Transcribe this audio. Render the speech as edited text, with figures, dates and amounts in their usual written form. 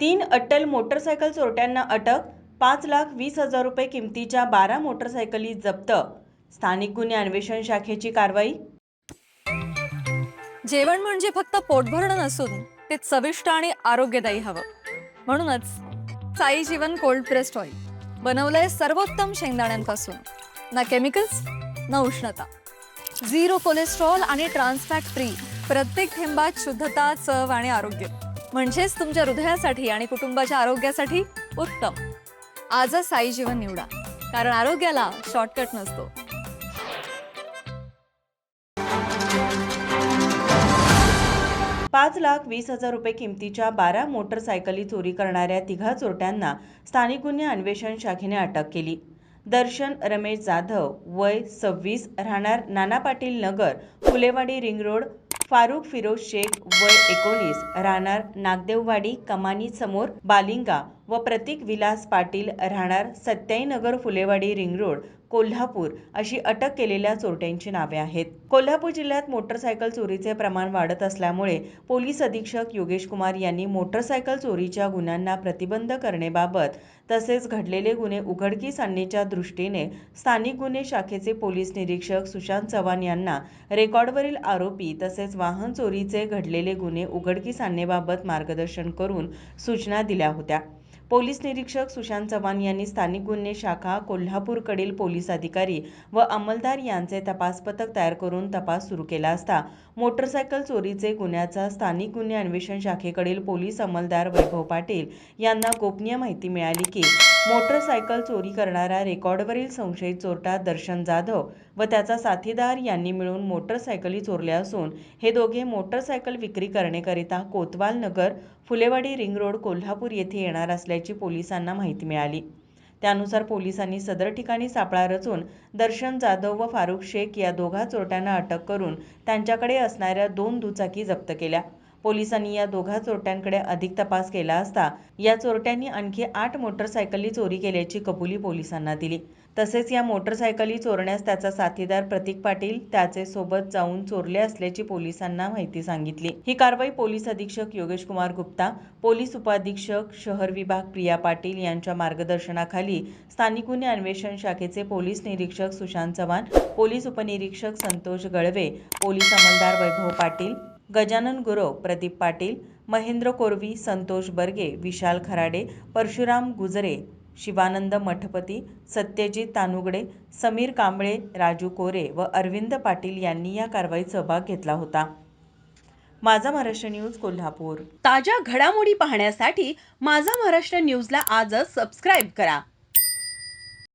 3 अट्टल motorcycle चोरट्यांना अटक. 5,20,000 रुपये किमतीच्या 12 मोटरसायकली जप्त. स्थानिक गुन्हे अन्वेषण शाखेची कारवाई. जेवण म्हणजे फक्त पोट भरणं नसून ते चविष्ट आणि आरोग्यदायी हवं. म्हणूनच साई जीवन कोल्ड प्रेस्ड ऑइल बनवलंय सर्वोत्तम शेंगदाण्यांपासून. ना केमिकल्स ना उष्णता, झिरो कोलेस्ट्रॉल आणि ट्रान्सफॅट फ्री. प्रत्येक थेंबात शुद्धता, चव आणि आरोग्य. म्हणजेच तुमच्या हृदयासाठी आणि कुटुंबाच्या आरोग्यासाठी उत्तम. आजच साई जीवन निवडा, कारण आरोग्याला शॉर्टकट नसतो. 5,20,000 रुपये किमतीच्या 12 मोटरसायकली चोरी करणाऱ्या तिघा चोरट्यांना स्थानिक गुन्हे अन्वेषण शाखेने अटक केली. दर्शन रमेश जाधव, वय 26, राहणार नाना पाटील नगर, फुलेवाडी रिंग रोड. फारुख फिरोज शेख, वय 19, राहणार नागदेववाडी कमानी समोर बालिंगा व प्रतीक विलास पाटील, राहणार सत्याई नगर, फुलेवाडी रिंग रोड, कोल्हापूर अशी अटक केलेल्या चोरट्यांची नावे आहेत. कोल्हापूर जिल्ह्यात मोटरसायकल चोरीचे प्रमाण वाढत असल्यामुळे पोलीस अधीक्षक योगेश कुमार यांनी मोटरसायकल चोरीच्या गुन्ह्यांना प्रतिबंध करण्याबाबत तसेच घडलेले गुन्हे उघडकीस आणण्याच्या दृष्टीने स्थानिक गुन्हे शाखेचे पोलीस निरीक्षक सुशांत चव्हाण यांना रेकॉर्डवरील आरोपी तसेच वाहन चोरीचे घडलेले गुन्हे उघडकीस आणण्याबाबत मार्गदर्शन करून सूचना दिल्या होत्या. पोलीस निरीक्षक सुशांत चव्हाण यांनी स्थानिक गुन्हे शाखा कोल्हापूरकडील पोलीस अधिकारी व अंमलदार यांचे तपास पथक तयार करून तपास सुरू केला असता मोटरसायकल चोरीचे गुन्ह्याचा स्थानिक गुन्हे अन्वेषण शाखेकडील पोलीस अंमलदार वैभव पाटील यांना गोपनीय माहिती मिळाली की मोटरसायकल चोरी करणारा रेकॉर्डवरील संशयित चोरटा दर्शन जाधव व त्याचा साथीदार यांनी मिळून मोटरसायकली चोरल्या असून हे दोघे मोटरसायकल विक्री करण्याकरिता कोतवाल नगर, फुलेवाडी रिंग रोड, कोल्हापूर येथे येणार असल्याची पोलिसांना माहिती मिळाली. त्यानुसार पोलिसांनी सदर ठिकाणी सापळा रचून दर्शन जाधव व फारुख शेख या दोघा चोरट्यांना अटक करून त्यांच्याकडे असणाऱ्या 2 दुचाकी जप्त केल्या. पोलिसांनी या दोघा चोरट्यांकडे अधिक तपास केला असता या चोरट्यांनी आणखी 8 मोटरसायकली चोरी केल्याची कबुली पोलिसांना दिली. तसेच या मोटरसायकली चोरण्यास त्याचा साथीदार प्रतीक पाटील त्याचे सोबत जाऊन चोरले असल्याची पोलिसांना माहिती सांगितली. ही कारवाई पोलीस अधीक्षक योगेश कुमार गुप्ता, पोलीस उपाधीक्षक शहर विभाग प्रिया पाटील यांच्या मार्गदर्शनाखाली स्थानिक गुन्हे अन्वेषण शाखेचे पोलीस निरीक्षक सुशांत चव्हाण, पोलीस उपनिरीक्षक संतोष गळवे, पोलीस अंमलदार वैभव पाटील, गजानन गुरव, प्रदीप पाटील, महेंद्र कोरवी, संतोष बर्गे, विशाल खराडे, परशुराम गुजरे, शिवानंद मठपती, सत्यजित तानुगडे, समीर कांबळे, राजू कोरे व अरविंद पाटील यांनी या कारवाईत सहभाग घेतला होता. माझा महाराष्ट्र न्यूज कोल्हापूर. ताज्या घडामोडी पाहण्यासाठी माझा महाराष्ट्र न्यूजला आजच सबस्क्राईब करा.